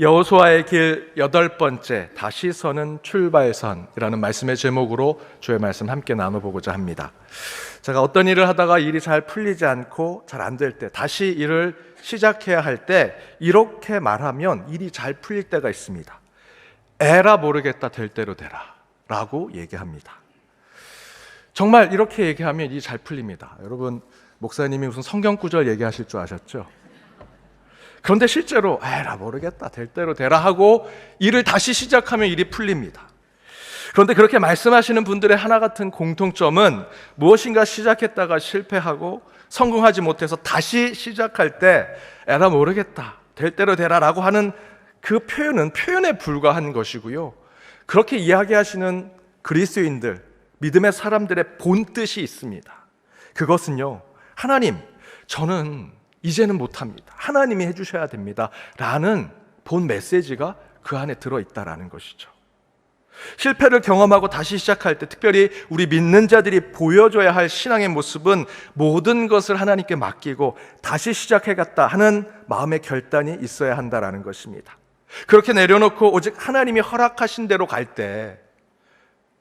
여호수아의 길 8번째, 다시 서는 출발선이라는 말씀의 제목으로 주의 말씀 함께 나눠보고자 합니다. 제가 어떤 일을 하다가 일이 잘 풀리지 않고 잘 안 될 때, 다시 일을 시작해야 할 때 이렇게 말하면 일이 잘 풀릴 때가 있습니다. 에라 모르겠다, 될 대로 되라 라고 얘기합니다. 정말 이렇게 얘기하면 일이 잘 풀립니다. 여러분, 목사님이 무슨 성경 구절 얘기하실 줄 아셨죠? 그런데 실제로 에라 모르겠다, 될 대로 되라 하고 일을 다시 시작하면 일이 풀립니다. 그런데 그렇게 말씀하시는 분들의 하나 같은 공통점은 무엇인가 시작했다가 실패하고 성공하지 못해서 다시 시작할 때 에라 모르겠다, 될 대로 되라 라고 하는 그 표현은 표현에 불과한 것이고요. 그렇게 이야기하시는 그리스도인들, 믿음의 사람들의 본뜻이 있습니다. 그것은요, 하나님, 저는 이제는 못합니다, 하나님이 해주셔야 됩니다 라는 본 메시지가 그 안에 들어있다라는 것이죠. 실패를 경험하고 다시 시작할 때 특별히 우리 믿는 자들이 보여줘야 할 신앙의 모습은 모든 것을 하나님께 맡기고 다시 시작해갔다 하는 마음의 결단이 있어야 한다라는 것입니다. 그렇게 내려놓고 오직 하나님이 허락하신 대로 갈 때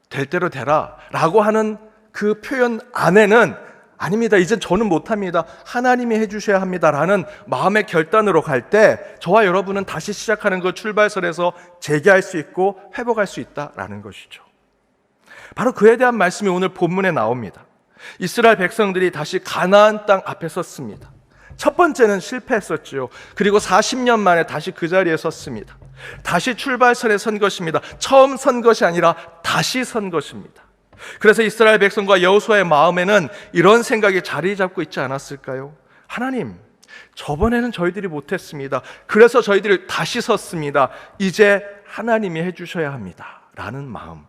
될 대로 되라 라고 하는 그 표현 안에는 아닙니다, 이젠 저는 못합니다, 하나님이 해주셔야 합니다 라는 마음의 결단으로 갈 때 저와 여러분은 다시 시작하는 그 출발선에서 재개할 수 있고 회복할 수 있다라는 것이죠. 바로 그에 대한 말씀이 오늘 본문에 나옵니다. 이스라엘 백성들이 다시 가나안 땅 앞에 섰습니다. 첫 번째는 실패했었죠. 그리고 40년 만에 다시 그 자리에 섰습니다. 다시 출발선에 선 것입니다. 처음 선 것이 아니라 다시 선 것입니다. 그래서 이스라엘 백성과 여호수아의 마음에는 이런 생각이 자리 잡고 있지 않았을까요? 하나님, 저번에는 저희들이 못했습니다. 그래서 저희들이 다시 섰습니다. 이제 하나님이 해주셔야 합니다 라는 마음.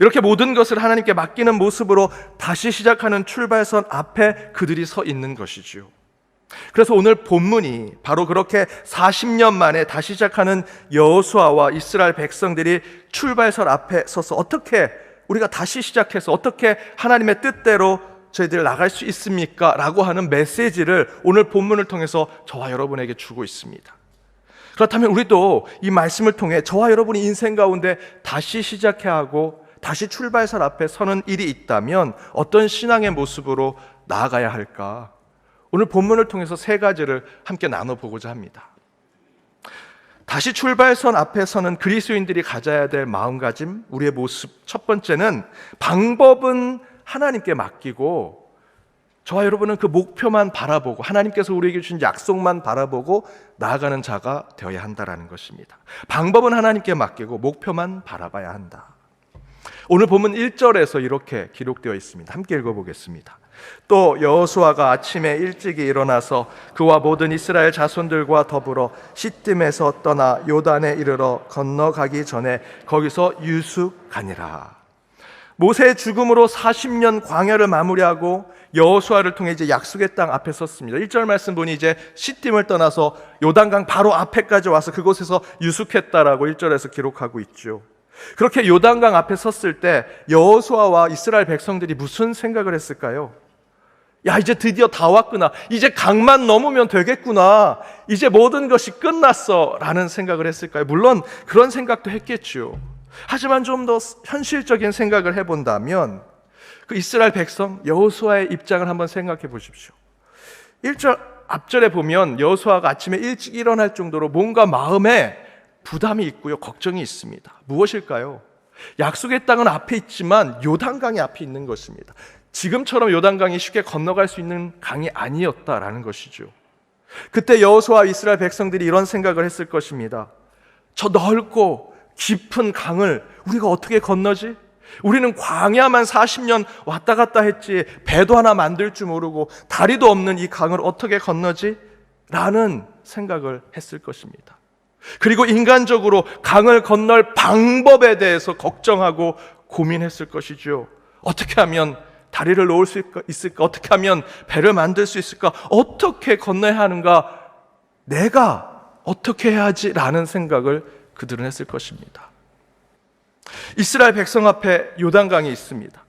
이렇게 모든 것을 하나님께 맡기는 모습으로 다시 시작하는 출발선 앞에 그들이 서 있는 것이지요. 그래서 오늘 본문이 바로 그렇게 40년 만에 다시 시작하는 여호수아와 이스라엘 백성들이 출발선 앞에 서서 어떻게 우리가 다시 시작해서 어떻게 하나님의 뜻대로 저희들 나갈 수 있습니까? 라고 하는 메시지를 오늘 본문을 통해서 저와 여러분에게 주고 있습니다. 그렇다면 우리도 이 말씀을 통해 저와 여러분이 인생 가운데 다시 시작해야 하고 다시 출발선 앞에 서는 일이 있다면 어떤 신앙의 모습으로 나아가야 할까? 오늘 본문을 통해서 세 가지를 함께 나눠보고자 합니다. 다시 출발선 앞에 서는 그리스도인들이 가져야 될 마음가짐, 우리의 모습. 첫 번째는 방법은 하나님께 맡기고 저와 여러분은 그 목표만 바라보고 하나님께서 우리에게 주신 약속만 바라보고 나아가는 자가 되어야 한다는 것입니다. 방법은 하나님께 맡기고 목표만 바라봐야 한다. 오늘 본문 1절에서 이렇게 기록되어 있습니다. 함께 읽어보겠습니다. 또 여호수아가 아침에 일찍이 일어나서 그와 모든 이스라엘 자손들과 더불어 시딤에서 떠나 요단에 이르러 건너가기 전에 거기서 유숙하니라. 모세의 죽음으로 40년 광야를 마무리하고 여호수아를 통해 이제 약속의 땅 앞에 섰습니다. 1절 말씀 보니 이제 시딤을 떠나서 요단강 바로 앞에까지 와서 그곳에서 유숙했다라고 1절에서 기록하고 있죠. 그렇게 요단강 앞에 섰을 때 여호수아와 이스라엘 백성들이 무슨 생각을 했을까요? 야, 이제 드디어 다 왔구나, 이제 강만 넘으면 되겠구나, 이제 모든 것이 끝났어 라는 생각을 했을까요? 물론 그런 생각도 했겠죠. 하지만 좀 더 현실적인 생각을 해본다면 그 이스라엘 백성 여호수아의 입장을 한번 생각해 보십시오. 1절 앞절에 보면 여호수아가 아침에 일찍 일어날 정도로 뭔가 마음에 부담이 있고요, 걱정이 있습니다. 무엇일까요? 약속의 땅은 앞에 있지만 요단강이 앞에 있는 것입니다. 지금처럼 요단강이 쉽게 건너갈 수 있는 강이 아니었다라는 것이죠. 그때 여호수아와 이스라엘 백성들이 이런 생각을 했을 것입니다. 저 넓고 깊은 강을 우리가 어떻게 건너지? 우리는 광야만 40년 왔다 갔다 했지 배도 하나 만들 줄 모르고 다리도 없는 이 강을 어떻게 건너지? 라는 생각을 했을 것입니다. 그리고 인간적으로 강을 건널 방법에 대해서 걱정하고 고민했을 것이죠. 어떻게 하면 다리를 놓을 수 있을까? 어떻게 하면 배를 만들 수 있을까? 어떻게 건너야 하는가? 내가 어떻게 해야지? 라는 생각을 그들은 했을 것입니다. 이스라엘 백성 앞에 요단강이 있습니다.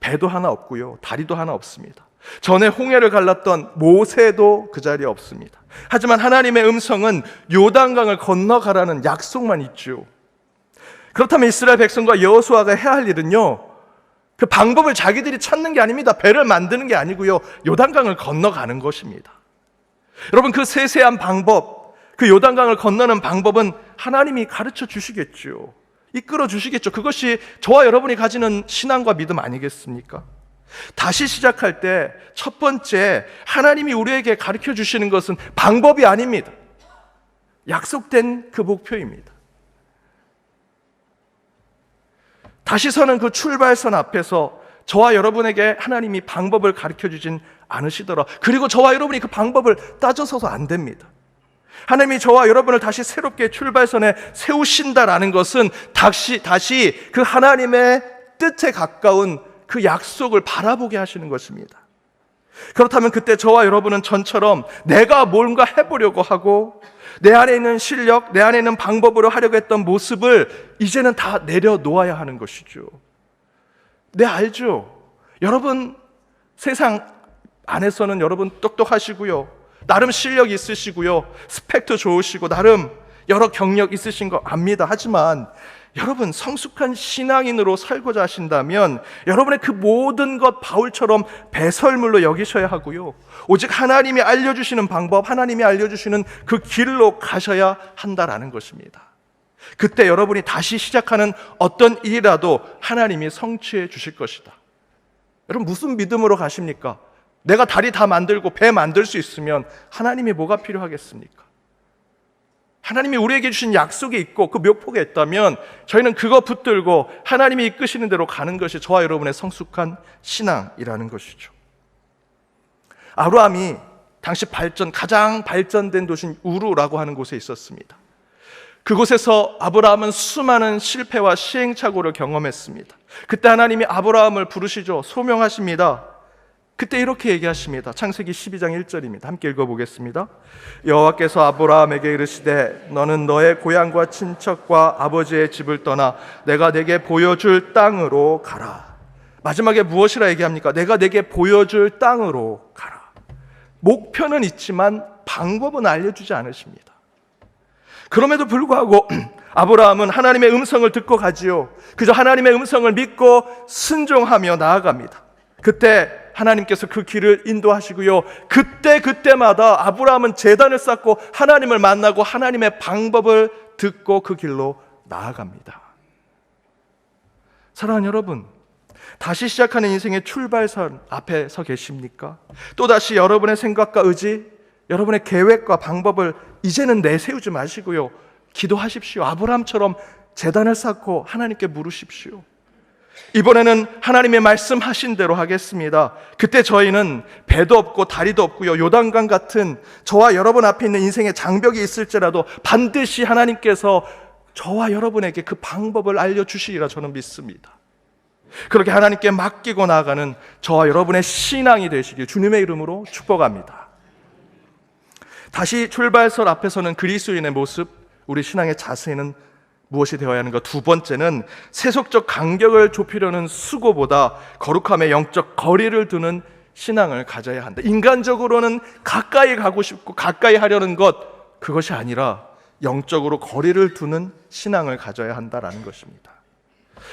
배도 하나 없고요, 다리도 하나 없습니다. 전에 홍해를 갈랐던 모세도 그 자리에 없습니다. 하지만 하나님의 음성은 요단강을 건너가라는 약속만 있죠. 그렇다면 이스라엘 백성과 여호수아가 해야 할 일은요, 그 방법을 자기들이 찾는 게 아닙니다. 배를 만드는 게 아니고요, 요단강을 건너가는 것입니다. 여러분, 그 세세한 방법, 그 요단강을 건너는 방법은 하나님이 가르쳐 주시겠죠. 이끌어 주시겠죠. 그것이 저와 여러분이 가지는 신앙과 믿음 아니겠습니까? 다시 시작할 때 첫 번째, 하나님이 우리에게 가르쳐 주시는 것은 방법이 아닙니다. 약속된 그 목표입니다. 다시 서는 그 출발선 앞에서 저와 여러분에게 하나님이 방법을 가르쳐 주진 않으시더라. 그리고 저와 여러분이 그 방법을 따져서도 안 됩니다. 하나님이 저와 여러분을 다시 새롭게 출발선에 세우신다라는 것은 다시 그 하나님의 뜻에 가까운 그 약속을 바라보게 하시는 것입니다. 그렇다면 그때 저와 여러분은 전처럼 내가 뭔가 해보려고 하고 내 안에 있는 실력, 내 안에 있는 방법으로 하려고 했던 모습을 이제는 다 내려놓아야 하는 것이죠. 네, 알죠? 여러분 세상 안에서는 여러분 똑똑하시고요, 나름 실력 있으시고요, 스펙도 좋으시고 나름 여러 경력 있으신 거 압니다. 하지만 여러분 성숙한 신앙인으로 살고자 하신다면 여러분의 그 모든 것 바울처럼 배설물로 여기셔야 하고요, 오직 하나님이 알려주시는 방법, 하나님이 알려주시는 그 길로 가셔야 한다라는 것입니다. 그때 여러분이 다시 시작하는 어떤 일이라도 하나님이 성취해 주실 것이다. 여러분 무슨 믿음으로 가십니까? 내가 다리 다 만들고 배 만들 수 있으면 하나님이 뭐가 필요하겠습니까? 하나님이 우리에게 주신 약속이 있고 그 묘목에 있다면 저희는 그거 붙들고 하나님이 이끄시는 대로 가는 것이 저와 여러분의 성숙한 신앙이라는 것이죠. 아브라함이 당시 가장 발전된 도시인 우루라고 하는 곳에 있었습니다. 그곳에서 아브라함은 수많은 실패와 시행착오를 경험했습니다. 그때 하나님이 아브라함을 부르시죠. 소명하십니다. 그때 이렇게 얘기하십니다. 창세기 12장 1절입니다. 함께 읽어보겠습니다. 여호와께서 아브라함에게 이르시되 너는 너의 고향과 친척과 아버지의 집을 떠나 내가 내게 보여줄 땅으로 가라. 마지막에 무엇이라 얘기합니까? 내가 내게 보여줄 땅으로 가라. 목표는 있지만 방법은 알려주지 않으십니다. 그럼에도 불구하고 아브라함은 하나님의 음성을 듣고 가지요. 그저 하나님의 음성을 믿고 순종하며 나아갑니다. 그때 하나님께서 그 길을 인도하시고요, 그때마다 아브라함은 제단을 쌓고 하나님을 만나고 하나님의 방법을 듣고 그 길로 나아갑니다. 사랑하는 여러분, 다시 시작하는 인생의 출발선 앞에 서 계십니까? 또다시 여러분의 생각과 의지, 여러분의 계획과 방법을 이제는 내세우지 마시고요, 기도하십시오. 아브라함처럼 제단을 쌓고 하나님께 물으십시오. 이번에는 하나님의 말씀하신 대로 하겠습니다. 그때 저희는 배도 없고 다리도 없고요, 요단강 같은 저와 여러분 앞에 있는 인생의 장벽이 있을지라도 반드시 하나님께서 저와 여러분에게 그 방법을 알려주시리라 저는 믿습니다. 그렇게 하나님께 맡기고 나아가는 저와 여러분의 신앙이 되시길 주님의 이름으로 축복합니다. 다시 출발선 앞에서는 그리스도인의 모습, 우리 신앙의 자세는 무엇이 되어야 하는가? 두 번째는 세속적 간격을 좁히려는 수고보다 거룩함의 영적 거리를 두는 신앙을 가져야 한다. 인간적으로는 가까이 가고 싶고 가까이 하려는 것, 그것이 아니라 영적으로 거리를 두는 신앙을 가져야 한다라는 것입니다.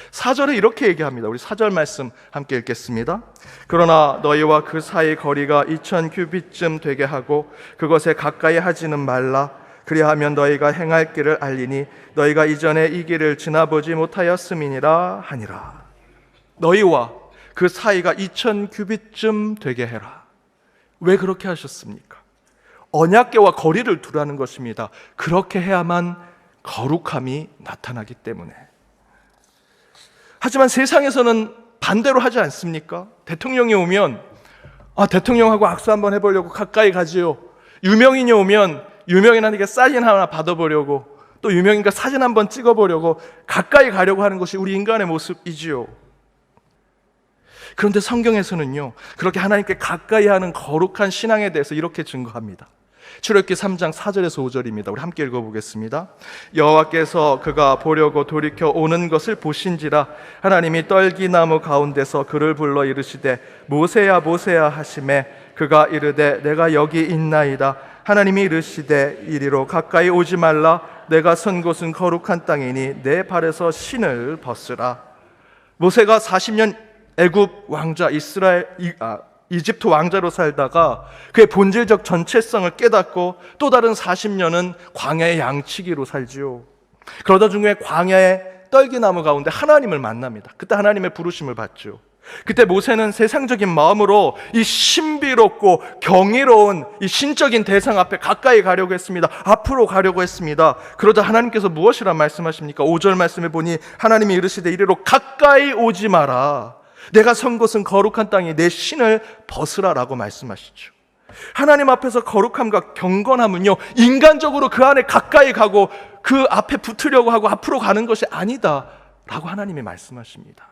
4절에 이렇게 얘기합니다. 우리 4절 말씀 함께 읽겠습니다. 그러나 너희와 그 사이 거리가 2000규빗쯤 되게 하고 그것에 가까이 하지는 말라. 그리하면 너희가 행할 길을 알리니 너희가 이전에 이 길을 지나보지 못하였음이니라 하니라. 너희와 그 사이가 2000규빗쯤 되게 해라. 왜 그렇게 하셨습니까? 언약궤와 거리를 두라는 것입니다. 그렇게 해야만 거룩함이 나타나기 때문에. 하지만 세상에서는 반대로 하지 않습니까? 대통령이 오면 대통령하고 악수 한번 해보려고 가까이 가지요. 유명인이 오면 유명인한테 사인 하나 받아보려고, 또 유명인과 사진 한번 찍어보려고 가까이 가려고 하는 것이 우리 인간의 모습이지요. 그런데 성경에서는요, 그렇게 하나님께 가까이 하는 거룩한 신앙에 대해서 이렇게 증거합니다. 출애굽기 3장 4절에서 5절입니다. 우리 함께 읽어보겠습니다. 여호와께서 그가 보려고 돌이켜 오는 것을 보신지라 하나님이 떨기나무 가운데서 그를 불러 이르시되 모세야 모세야 하시매 그가 이르되 내가 여기 있나이다. 하나님이 이르시되 이리로 가까이 오지 말라. 내가 선 곳은 거룩한 땅이니 내 발에서 신을 벗으라. 모세가 40년 애굽 왕자 이집트 왕자로 살다가 그의 본질적 전체성을 깨닫고 또 다른 40년은 광야의 양치기로 살지요. 그러다 중에 광야의 떨기나무 가운데 하나님을 만납니다. 그때 하나님의 부르심을 받죠. 그때 모세는 세상적인 마음으로 이 신비롭고 경이로운 이 신적인 대상 앞에 가까이 가려고 했습니다. 앞으로 가려고 했습니다. 그러자 하나님께서 무엇이라 말씀하십니까? 5절 말씀에 보니 하나님이 이르시되 이리로 가까이 오지 마라. 내가 선 곳은 거룩한 땅이 내 신을 벗으라 라고 말씀하시죠. 하나님 앞에서 거룩함과 경건함은요, 인간적으로 그 안에 가까이 가고 그 앞에 붙으려고 하고 앞으로 가는 것이 아니다 라고 하나님이 말씀하십니다.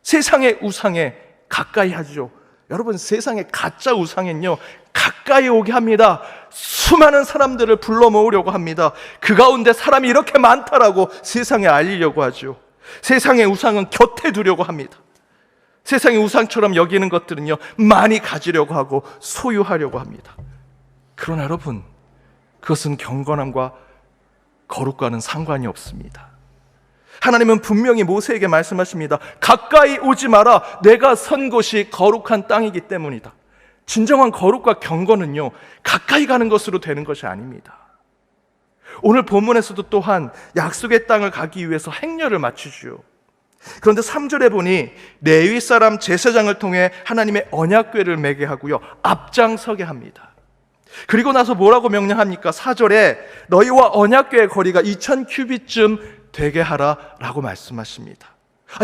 세상의 우상에 가까이 하죠. 여러분, 세상의 가짜 우상엔요 가까이 오게 합니다. 수많은 사람들을 불러 모으려고 합니다. 그 가운데 사람이 이렇게 많다라고 세상에 알리려고 하죠. 세상의 우상은 곁에 두려고 합니다. 세상의 우상처럼 여기는 것들은요 많이 가지려고 하고 소유하려고 합니다. 그러나 여러분, 그것은 경건함과 거룩과는 상관이 없습니다. 하나님은 분명히 모세에게 말씀하십니다. 가까이 오지 마라. 내가 선 곳이 거룩한 땅이기 때문이다. 진정한 거룩과 경건은요 가까이 가는 것으로 되는 것이 아닙니다. 오늘 본문에서도 또한 약속의 땅을 가기 위해서 행렬을 마치지요. 그런데 3절에 보니 레위 사람 제사장을 통해 하나님의 언약궤를 매게 하고요 앞장서게 합니다. 그리고 나서 뭐라고 명령합니까? 4절에 너희와 언약궤의 거리가 2000규빗쯤 되게 하라 라고 말씀하십니다.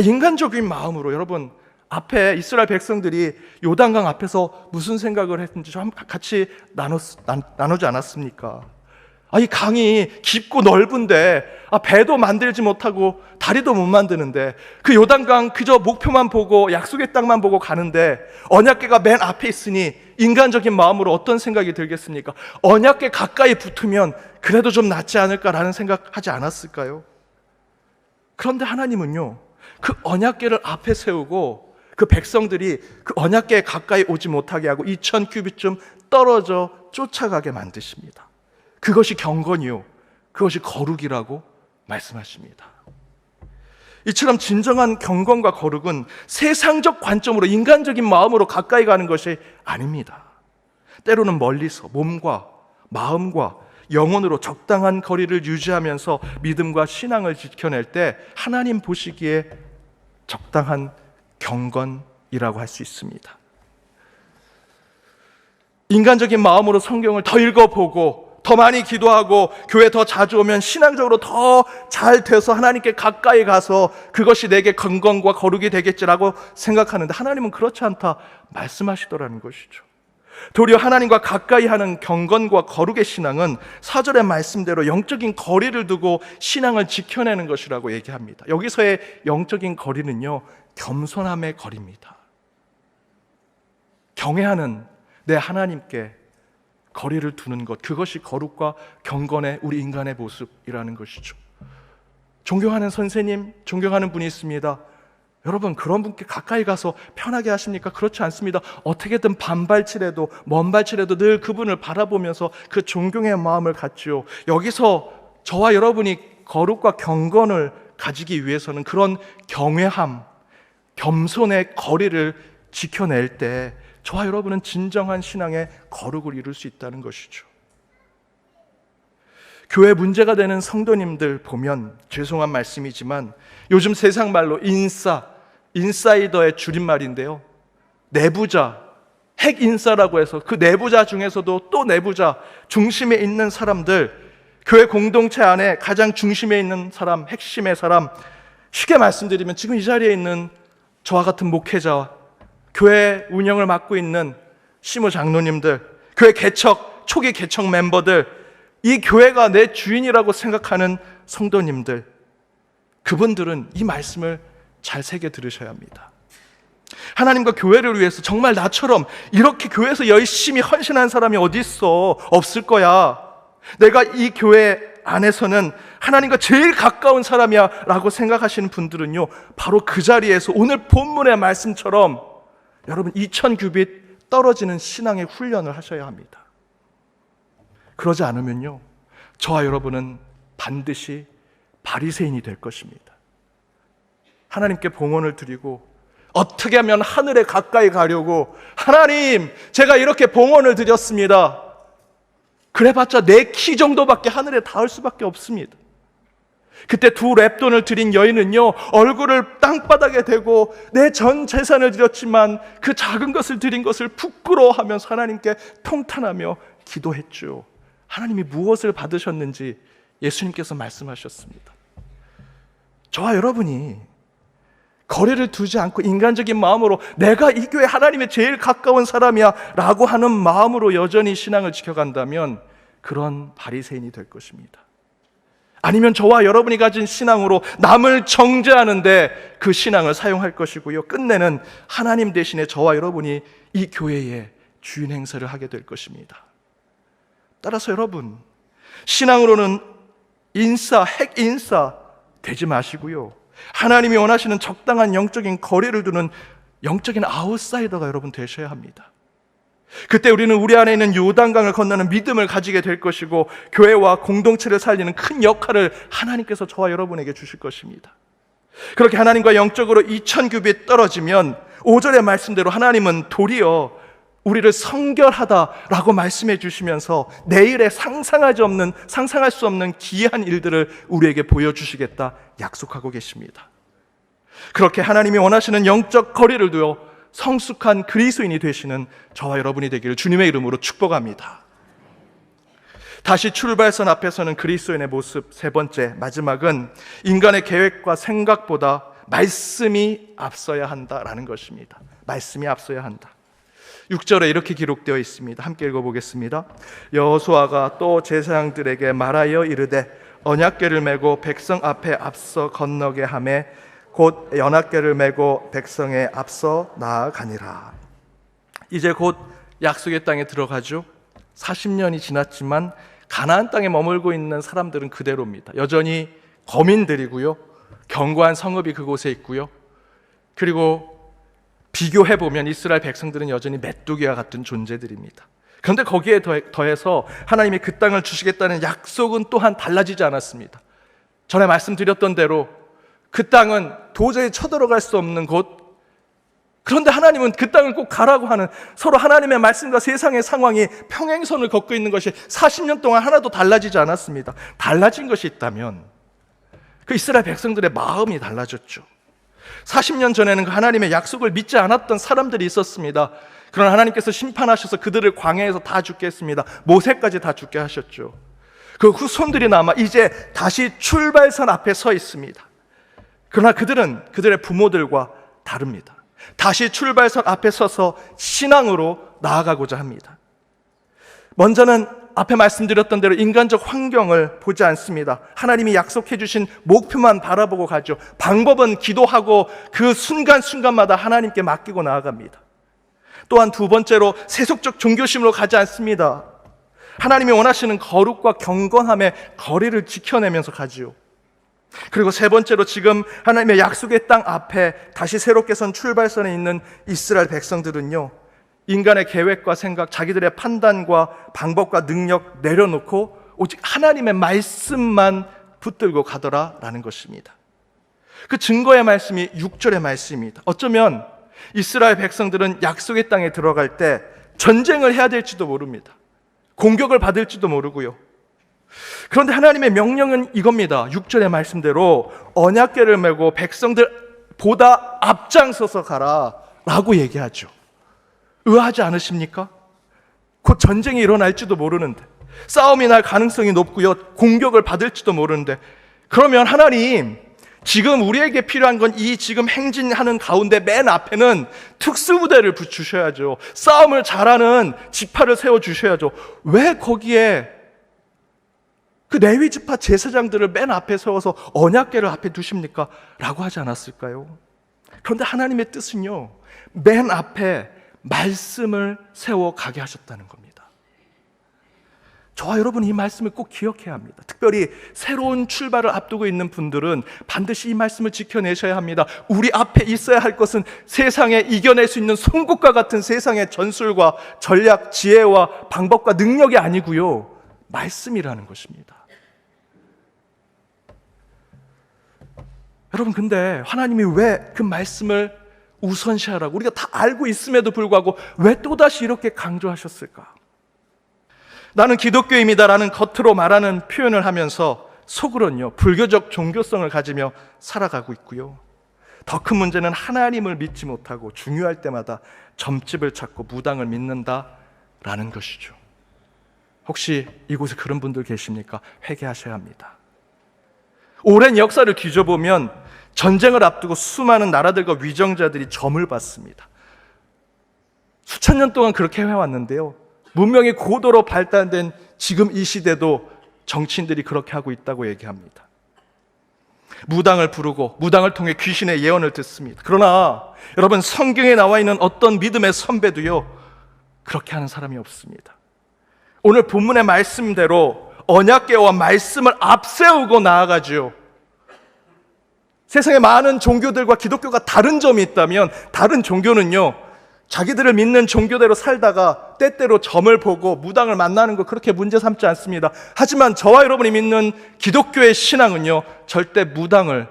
인간적인 마음으로 여러분, 앞에 이스라엘 백성들이 요단강 앞에서 무슨 생각을 했는지 좀 같이 나누지 않았습니까? 이 강이 깊고 넓은데 배도 만들지 못하고 다리도 못 만드는데 그 요단강 그저 목표만 보고 약속의 땅만 보고 가는데 언약궤가 맨 앞에 있으니 인간적인 마음으로 어떤 생각이 들겠습니까? 언약궤 가까이 붙으면 그래도 좀 낫지 않을까라는 생각하지 않았을까요? 그런데 하나님은요 그 언약궤를 앞에 세우고 그 백성들이 그 언약궤에 가까이 오지 못하게 하고 2000규빗쯤 떨어져 쫓아가게 만드십니다. 그것이 경건이요 그것이 거룩이라고 말씀하십니다. 이처럼 진정한 경건과 거룩은 세상적 관점으로 인간적인 마음으로 가까이 가는 것이 아닙니다. 때로는 멀리서 몸과 마음과 영혼으로 적당한 거리를 유지하면서 믿음과 신앙을 지켜낼 때 하나님 보시기에 적당한 경건이라고 할 수 있습니다. 인간적인 마음으로 성경을 더 읽어보고 더 많이 기도하고 교회 더 자주 오면 신앙적으로 더 잘 돼서 하나님께 가까이 가서 그것이 내게 경건과 거룩이 되겠지라고 생각하는데 하나님은 그렇지 않다 말씀하시더라는 것이죠. 도리어 하나님과 가까이 하는 경건과 거룩의 신앙은 4절의 말씀대로 영적인 거리를 두고 신앙을 지켜내는 것이라고 얘기합니다. 여기서의 영적인 거리는요 겸손함의 거리입니다. 경외하는 내 하나님께 거리를 두는 것, 그것이 거룩과 경건의 우리 인간의 모습이라는 것이죠. 존경하는 선생님, 존경하는 분이 있습니다. 여러분, 그런 분께 가까이 가서 편하게 하십니까? 그렇지 않습니다. 어떻게든 반발치라도 먼발치라도 늘 그분을 바라보면서 그 존경의 마음을 갖지요. 여기서 저와 여러분이 거룩과 경건을 가지기 위해서는 그런 경외함, 겸손의 거리를 지켜낼 때 저와 여러분은 진정한 신앙의 거룩을 이룰 수 있다는 것이죠. 교회 문제가 되는 성도님들 보면 죄송한 말씀이지만 요즘 세상 말로 인사이더의 줄임말인데요, 내부자, 핵인싸라고 해서 그 내부자 중에서도 또 내부자, 중심에 있는 사람들, 교회 공동체 안에 가장 중심에 있는 사람, 핵심의 사람, 쉽게 말씀드리면 지금 이 자리에 있는 저와 같은 목회자와 교회 운영을 맡고 있는 시무 장로님들, 교회 초기 개척 멤버들, 이 교회가 내 주인이라고 생각하는 성도님들, 그분들은 이 말씀을 잘 새겨 들으셔야 합니다. 하나님과 교회를 위해서 정말 나처럼 이렇게 교회에서 열심히 헌신한 사람이 어디 있어? 없을 거야. 내가 이 교회 안에서는 하나님과 제일 가까운 사람이야 라고 생각하시는 분들은요, 바로 그 자리에서 오늘 본문의 말씀처럼 여러분 2000규빗 떨어지는 신앙의 훈련을 하셔야 합니다. 그러지 않으면요, 저와 여러분은 반드시 바리새인이 될 것입니다. 하나님께 봉헌을 드리고 어떻게 하면 하늘에 가까이 가려고, 하나님 제가 이렇게 봉헌을 드렸습니다. 그래봤자 내 키 정도밖에 하늘에 닿을 수밖에 없습니다. 그때 2렙돈을 드린 여인은요, 얼굴을 땅바닥에 대고 내 전 재산을 드렸지만 그 작은 것을 드린 것을 부끄러워하면서 하나님께 통탄하며 기도했죠. 하나님이 무엇을 받으셨는지 예수님께서 말씀하셨습니다. 저와 여러분이 거리를 두지 않고 인간적인 마음으로 내가 이 교회 하나님의 제일 가까운 사람이야 라고 하는 마음으로 여전히 신앙을 지켜간다면 그런 바리새인이 될 것입니다. 아니면 저와 여러분이 가진 신앙으로 남을 정죄하는데 그 신앙을 사용할 것이고요, 끝내는 하나님 대신에 저와 여러분이 이 교회의 주인 행세를 하게 될 것입니다. 따라서 여러분, 신앙으로는 핵인싸 되지 마시고요, 하나님이 원하시는 적당한 영적인 거리를 두는 영적인 아웃사이더가 여러분 되셔야 합니다. 그때 우리는 우리 안에 있는 요단강을 건너는 믿음을 가지게 될 것이고, 교회와 공동체를 살리는 큰 역할을 하나님께서 저와 여러분에게 주실 것입니다. 그렇게 하나님과 영적으로 2000규빗 떨어지면 5절의 말씀대로 하나님은 도리어 우리를 성결하다라고 말씀해 주시면서 내일에 상상할 수 없는 기이한 일들을 우리에게 보여주시겠다 약속하고 계십니다. 그렇게 하나님이 원하시는 영적 거리를 두어 성숙한 그리스도인이 되시는 저와 여러분이 되기를 주님의 이름으로 축복합니다. 다시 출발선 앞에서는 그리스도인의 모습, 세 번째, 마지막은 인간의 계획과 생각보다 말씀이 앞서야 한다라는 것입니다. 말씀이 앞서야 한다. 6절에 이렇게 기록되어 있습니다. 함께 읽어보겠습니다. 여호수아가 또 제사장들에게 말하여 이르되 언약궤를 메고 백성 앞에 앞서 건너게 하매 곧 언약궤를 메고 백성에 앞서 나아가니라. 이제 곧 약속의 땅에 들어가죠. 40년이 지났지만 가나안 땅에 머물고 있는 사람들은 그대로입니다. 여전히 거민들이고요, 견고한 성읍이 그곳에 있고요, 그리고 비교해보면 이스라엘 백성들은 여전히 메뚜기와 같은 존재들입니다. 그런데 거기에 더해서 하나님이 그 땅을 주시겠다는 약속은 또한 달라지지 않았습니다. 전에 말씀드렸던 대로 그 땅은 도저히 쳐들어갈 수 없는 곳, 그런데 하나님은 그 땅을 꼭 가라고 하는, 서로 하나님의 말씀과 세상의 상황이 평행선을 걷고 있는 것이 40년 동안 하나도 달라지지 않았습니다. 달라진 것이 있다면 그 이스라엘 백성들의 마음이 달라졌죠. 40년 전에는 그 하나님의 약속을 믿지 않았던 사람들이 있었습니다. 그러나 하나님께서 심판하셔서 그들을 광야에서 다 죽게 했습니다. 모세까지 다 죽게 하셨죠. 그 후손들이 남아 이제 다시 출발선 앞에 서 있습니다. 그러나 그들은 그들의 부모들과 다릅니다. 다시 출발선 앞에 서서 신앙으로 나아가고자 합니다. 먼저는 앞에 말씀드렸던 대로 인간적 환경을 보지 않습니다. 하나님이 약속해 주신 목표만 바라보고 가죠. 방법은 기도하고 그 순간순간마다 하나님께 맡기고 나아갑니다. 또한 두 번째로 세속적 종교심으로 가지 않습니다. 하나님이 원하시는 거룩과 경건함의 거리를 지켜내면서 가지요. 그리고 세 번째로 지금 하나님의 약속의 땅 앞에 다시 새롭게 선 출발선에 있는 이스라엘 백성들은요, 인간의 계획과 생각, 자기들의 판단과 방법과 능력 내려놓고 오직 하나님의 말씀만 붙들고 가더라라는 것입니다. 그 증거의 말씀이 6절의 말씀입니다. 어쩌면 이스라엘 백성들은 약속의 땅에 들어갈 때 전쟁을 해야 될지도 모릅니다. 공격을 받을지도 모르고요. 그런데 하나님의 명령은 이겁니다. 6절의 말씀대로 언약궤를 메고 백성들보다 앞장서서 가라 라고 얘기하죠. 의아하지 않으십니까? 곧 전쟁이 일어날지도 모르는데, 싸움이 날 가능성이 높고요, 공격을 받을지도 모르는데, 그러면 하나님, 지금 우리에게 필요한 건 이 지금 행진하는 가운데 맨 앞에는 특수부대를 주셔야죠. 싸움을 잘하는 지파를 세워주셔야죠. 왜 거기에 그 레위 지파 제사장들을 맨 앞에 세워서 언약궤를 앞에 두십니까? 라고 하지 않았을까요? 그런데 하나님의 뜻은요, 맨 앞에 말씀을 세워 가게 하셨다는 겁니다. 저와 여러분이 이 말씀을 꼭 기억해야 합니다. 특별히 새로운 출발을 앞두고 있는 분들은 반드시 이 말씀을 지켜내셔야 합니다. 우리 앞에 있어야 할 것은 세상에 이겨낼 수 있는 송곳과 같은 세상의 전술과 전략, 지혜와 방법과 능력이 아니고요, 말씀이라는 것입니다. 여러분, 근데 하나님이 왜 그 말씀을 우선시하라고, 우리가 다 알고 있음에도 불구하고 왜 또다시 이렇게 강조하셨을까? 나는 기독교인이다라는 겉으로 말하는 표현을 하면서 속으로는요, 불교적 종교성을 가지며 살아가고 있고요, 더 큰 문제는 하나님을 믿지 못하고 중요할 때마다 점집을 찾고 무당을 믿는다라는 것이죠. 혹시 이곳에 그런 분들 계십니까? 회개하셔야 합니다. 오랜 역사를 뒤져보면 전쟁을 앞두고 수많은 나라들과 위정자들이 점을 받습니다. 수천 년 동안 그렇게 해왔는데요, 문명이 고도로 발달된 지금 이 시대도 정치인들이 그렇게 하고 있다고 얘기합니다. 무당을 부르고 무당을 통해 귀신의 예언을 듣습니다. 그러나 여러분, 성경에 나와 있는 어떤 믿음의 선배도요, 그렇게 하는 사람이 없습니다. 오늘 본문의 말씀대로 언약궤와 말씀을 앞세우고 나아가죠. 세상에 많은 종교들과 기독교가 다른 점이 있다면, 다른 종교는요, 자기들을 믿는 종교대로 살다가 때때로 점을 보고 무당을 만나는 거 그렇게 문제 삼지 않습니다. 하지만 저와 여러분이 믿는 기독교의 신앙은요, 절대 무당을,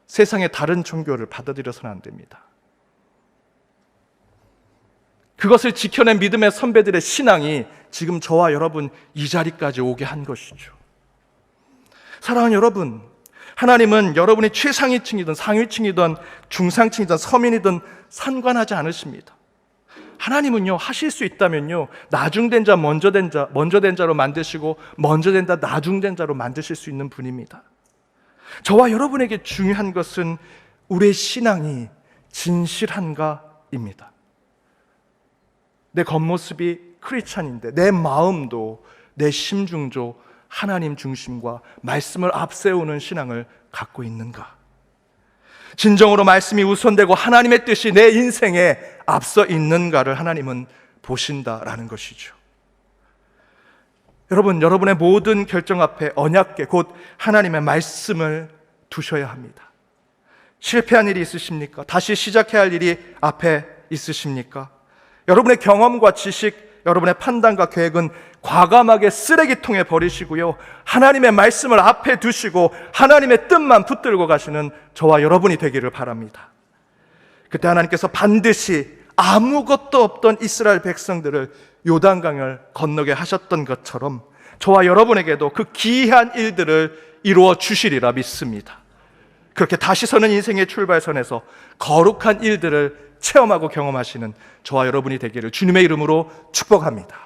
세상의 다른 종교를 받아들여서는 안 됩니다. 그것을 지켜낸 믿음의 선배들의 신앙이 지금 저와 여러분 이 자리까지 오게 한 것이죠. 사랑하는 여러분, 하나님은 여러분이 최상위층이든 상위층이든 중상층이든 서민이든 상관하지 않으십니다. 하나님은요, 하실 수 있다면요, 나중된 자 먼저 된 자로 만드시고 먼저 된 자 나중된 자로 만드실 수 있는 분입니다. 저와 여러분에게 중요한 것은 우리의 신앙이 진실한가입니다. 내 겉모습이 크리스찬인데 내 마음도, 내 심중도 하나님 중심과 말씀을 앞세우는 신앙을 갖고 있는가? 진정으로 말씀이 우선되고 하나님의 뜻이 내 인생에 앞서 있는가를 하나님은 보신다라는 것이죠. 여러분, 여러분의 모든 결정 앞에 언약궤, 곧 하나님의 말씀을 두셔야 합니다. 실패한 일이 있으십니까? 다시 시작해야 할 일이 앞에 있으십니까? 여러분의 경험과 지식, 여러분의 판단과 계획은 과감하게 쓰레기통에 버리시고요, 하나님의 말씀을 앞에 두시고 하나님의 뜻만 붙들고 가시는 저와 여러분이 되기를 바랍니다. 그때 하나님께서 반드시 아무것도 없던 이스라엘 백성들을 요단강을 건너게 하셨던 것처럼 저와 여러분에게도 그 기이한 일들을 이루어 주시리라 믿습니다. 그렇게 다시 서는 인생의 출발선에서 거룩한 일들을 체험하고 경험하시는 저와 여러분이 되기를 주님의 이름으로 축복합니다.